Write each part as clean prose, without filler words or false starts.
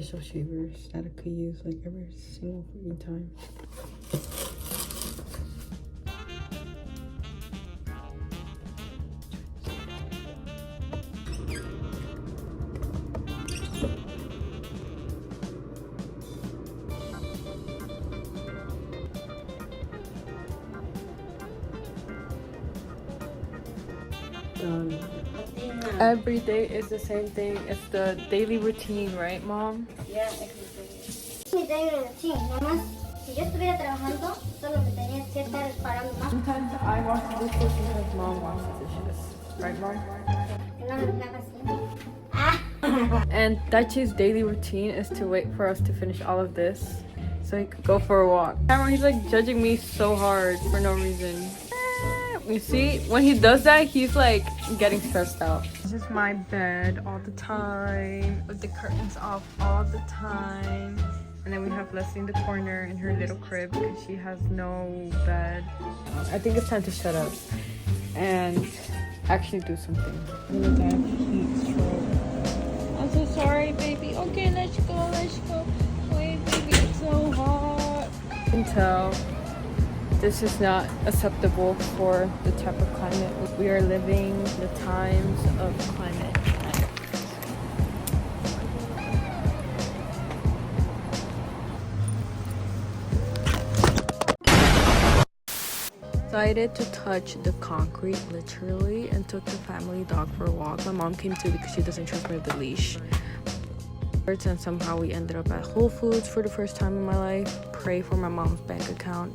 facial shavers that I could use like every single freaking time. Done. Every day is the same thing. It's the daily routine, right, Mom? Yeah, mi daily routine. Nada más, si yo estuviera trabajando, solo me tenía que estar parando más. Sometimes I wash the dishes, sometimes Mom washes the dishes. Right, Mom? No me hagas así. And Dachi's daily routine is to wait for us to finish all of this so he could go for a walk. Cameron, he's like judging me so hard for no reason. You see, when he does that, he's like getting stressed out. This is my bed all the time, with the curtains off all the time. And then we have Leslie in the corner in her little crib because she has no bed. I think it's time to shut up and actually do something. Look at that heat stroke. I'm so sorry, baby. Okay, let's go. Wait, baby, it's so hot. You can tell this is not acceptable for the type of climate. We are living the times of climate. Decided to touch the concrete literally and took the family dog for a walk. My mom came too because she doesn't trust me with the leash. And somehow we ended up at Whole Foods for the first time in my life. Pray for my mom's bank account.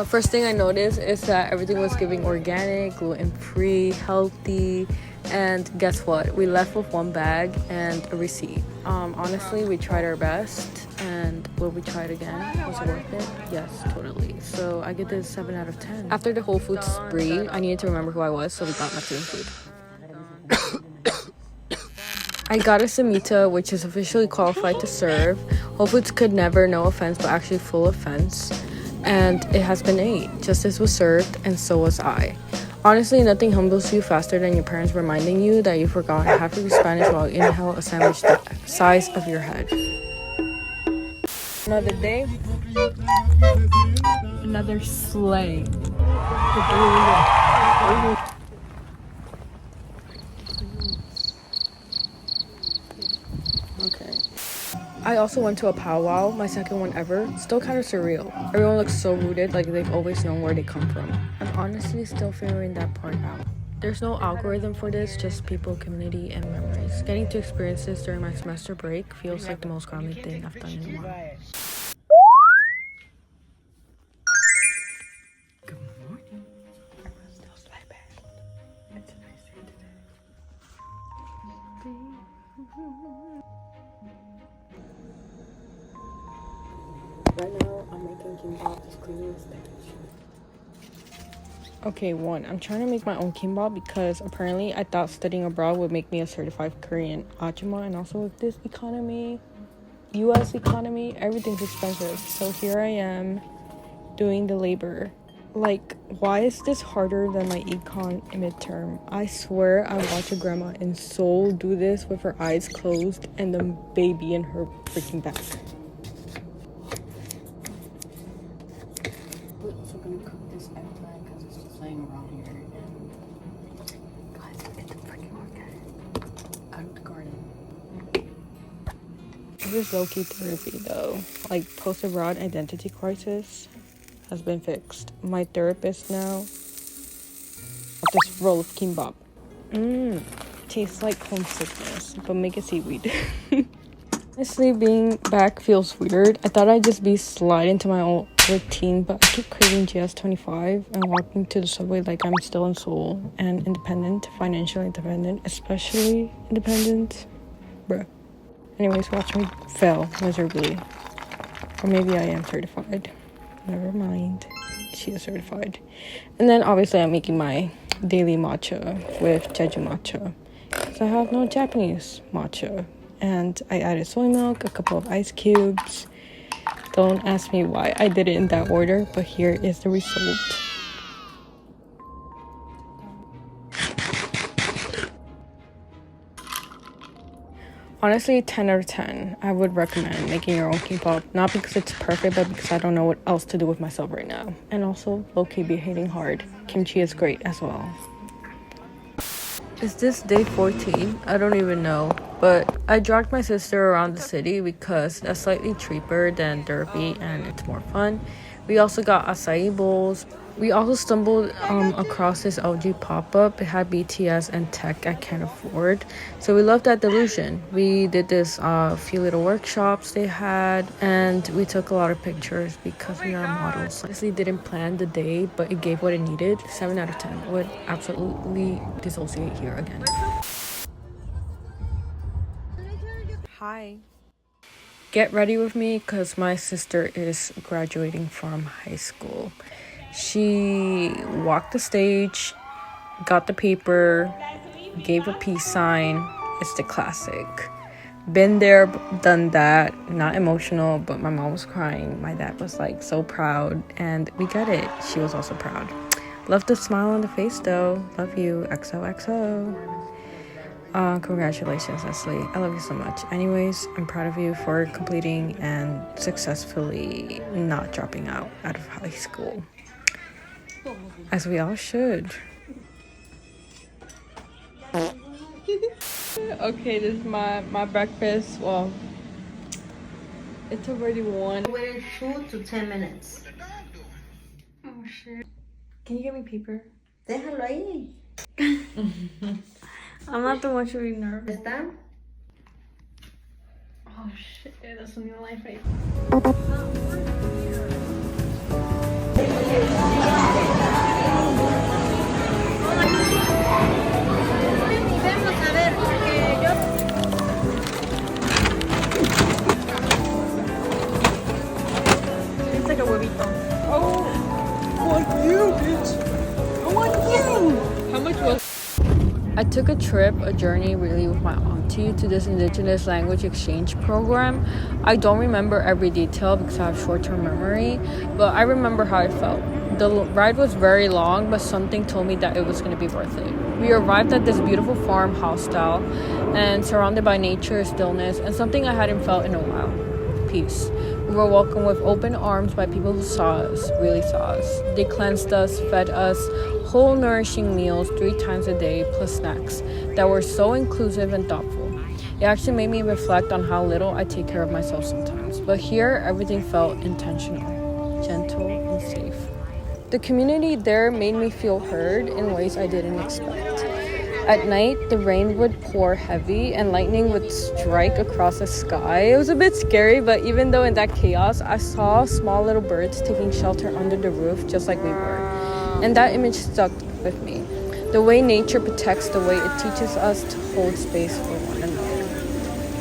First thing I noticed is that everything was giving organic, gluten-free, healthy, and guess what? We left with one bag and a receipt. Honestly, we tried our best, and will we try it again? Was it worth it? Yes, totally. So I get this 7 out of 10. After the Whole Foods spree, I needed to remember who I was, so we got Mexican food. I got a cemita, which is officially qualified to serve. Whole Foods could never, no offense, but actually full offense. And it has been ate. Justice was served, and so was I. Honestly, nothing humbles you faster than your parents reminding you that you forgot half of your Spanish while you inhale a sandwich the size of your head. Another day, another sleigh. Okay. I also went to a powwow, my second one ever. Still kind of surreal. Everyone looks so rooted, like they've always known where they come from. I'm honestly still figuring that part out. There's no algorithm for this, just people, community, and memories. Getting to experience this during my semester break feels like the most grounding thing I've done in a while. Good morning. Everyone's still sleeping. It's a nice day today. Right now, I'm making kimbap, just cleaning the stage. Okay, I'm trying to make my own kimbap because apparently I thought studying abroad would make me a certified Korean ajumma, and also with this economy, US economy, everything's expensive. So here I am doing the labor. Like, why is this harder than my econ midterm? I swear I watched a grandma in Seoul do this with her eyes closed and the baby in her freaking back. We're also gonna cook this eggplant because it's just laying around here. And guys, it's a freaking organic out of the garden. This is low-key therapy though. Like, post-abroad identity crisis has been fixed. My therapist now. This roll of kimbap. Tastes like homesickness, but make it seaweed. Honestly, being back feels weird. I thought I'd just be sliding into my old routine, but I keep craving GS25 and walking to the subway like I'm still in Seoul and independent, financially independent, especially independent. Bruh. Anyways, watch me fail miserably. Or maybe I am certified. Never mind. She is certified. And then obviously I'm making my daily matcha with Jeju matcha. Because I have no Japanese matcha. And I added soy milk, a couple of ice cubes, Don't ask me why I did it in that order, but here is the result. Honestly, 10 out of 10. I would recommend making your own kimbap. Not because it's perfect, but because I don't know what else to do with myself right now. And also, low-key be hitting hard. Kimchi is great as well. Is this day 14? I don't even know. But I dragged my sister around the city because that's slightly cheaper than Derby and it's more fun. We also got acai bowls. We also stumbled across this LG pop-up. It had BTS and tech I can't afford. So we loved that delusion. We did this few little workshops they had, and we took a lot of pictures because we are models. Honestly, didn't plan the day, but it gave what it needed. 7 out of 10. Would absolutely dissociate here again. Hi. Get ready with me because my sister is graduating from high school. She walked the stage, got the paper, gave a peace sign. It's the classic. Been there, done that. Not emotional, but my mom was crying. My dad was like so proud, and we get it. She was also proud. Love the smile on the face though. Love you. XOXO. Congratulations, Leslie. I love you so much. Anyways, I'm proud of you for completing and successfully not dropping out of high school. As we all should. Okay, this is my breakfast. Well, it's already 1. Waiting 2 to 10 minutes. Oh shit. Can you get me paper? Déjalo ahí. I'm not the one to be nervous. ¿Está? Oh shit, that's a new life right. It's like a huevito. Oh, fuck you, bitch. I want you. How much was? I took a journey really with my auntie to this Indigenous Language exchange program. I don't remember every detail because I have short-term memory, but I remember how I felt. The ride was very long, but something told me that it was going to be worth it. We arrived at this beautiful farmhouse style and surrounded by nature, stillness, and something I hadn't felt in a while. Peace. We were welcomed with open arms by people who saw us, really saw us. They cleansed us, fed us whole nourishing meals 3 times a day plus snacks that were so inclusive and thoughtful. It actually made me reflect on how little I take care of myself sometimes. But here, everything felt intentional, gentle, and safe. The community there made me feel heard in ways I didn't expect. At night, the rain would pour heavy and lightning would strike across the sky. It was a bit scary, but even though in that chaos, I saw small little birds taking shelter under the roof just like we were. And that image stuck with me. The way nature protects, the way it teaches us to hold space for one another.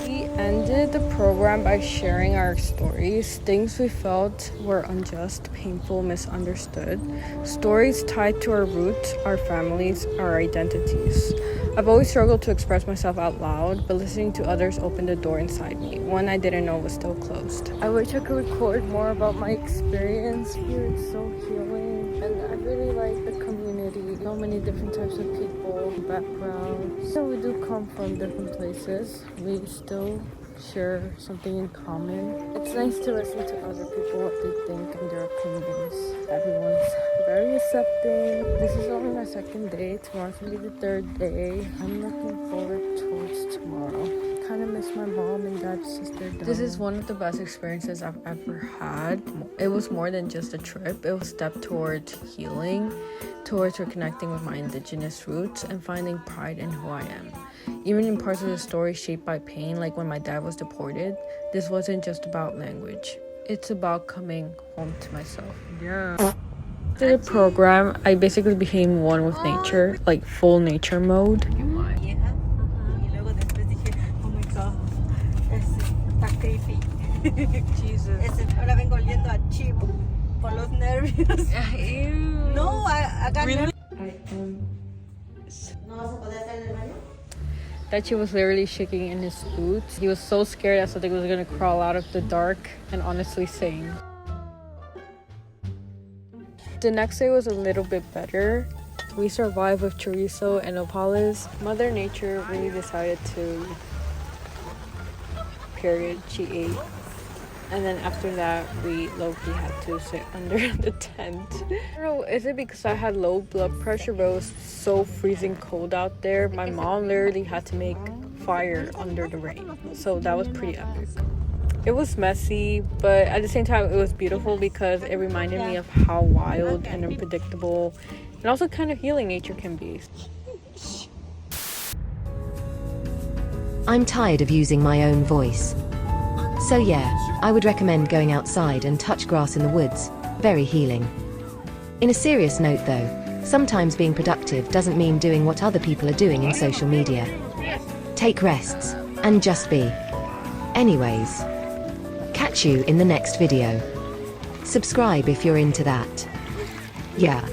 We ended the program by sharing our stories, things we felt were unjust, painful, misunderstood, stories tied to our roots, our families, our identities. I've always struggled to express myself out loud, but listening to others opened the door inside me, one I didn't know was still closed. I wish I could record more about my experience here. It's so healing, and I really like the community. So many different types of people, backgrounds. So we do come from different places. We still share something in common. It's nice to listen to other people, what they think and their opinions. Everyone's very accepting. This is only my 2nd day. Tomorrow's gonna be the 3rd day. I'm looking forward towards tomorrow. Kind of miss my mom and dad's sister. This is one of the best experiences I've ever had. It was more than just a trip. It was a step towards healing, towards reconnecting with my indigenous roots and finding pride in who I am. Even in parts of the story shaped by pain, like when my dad was deported, this wasn't just about language. It's about coming home to myself. Yeah. After the program, I basically became one with nature, like full nature mode. Jesus. Ahora vengo oliendo a chivo por los nervios. Ew. No, acá really? ¿No vas a poder hacer el baño? Dachi was literally shaking in his boots. He was so scared that something was gonna crawl out of the dark, and honestly same. The next day was a little bit better. We survived with chorizo and opales. Mother Nature really decided to, period, she ate. And then after that, we low-key had to sit under the tent. I don't know, is it because I had low blood pressure, but it was so freezing cold out there? My mom literally had to make fire under the rain. So that was pretty epic. It was messy, but at the same time, it was beautiful because it reminded me of how wild and unpredictable and also kind of healing nature can be. I'm tired of using my own voice. So yeah, I would recommend going outside and touch grass in the woods. Very healing. In a serious note though, sometimes being productive doesn't mean doing what other people are doing in social media. Take rests, and just be. Anyways, catch you in the next video. Subscribe if you're into that. Yeah.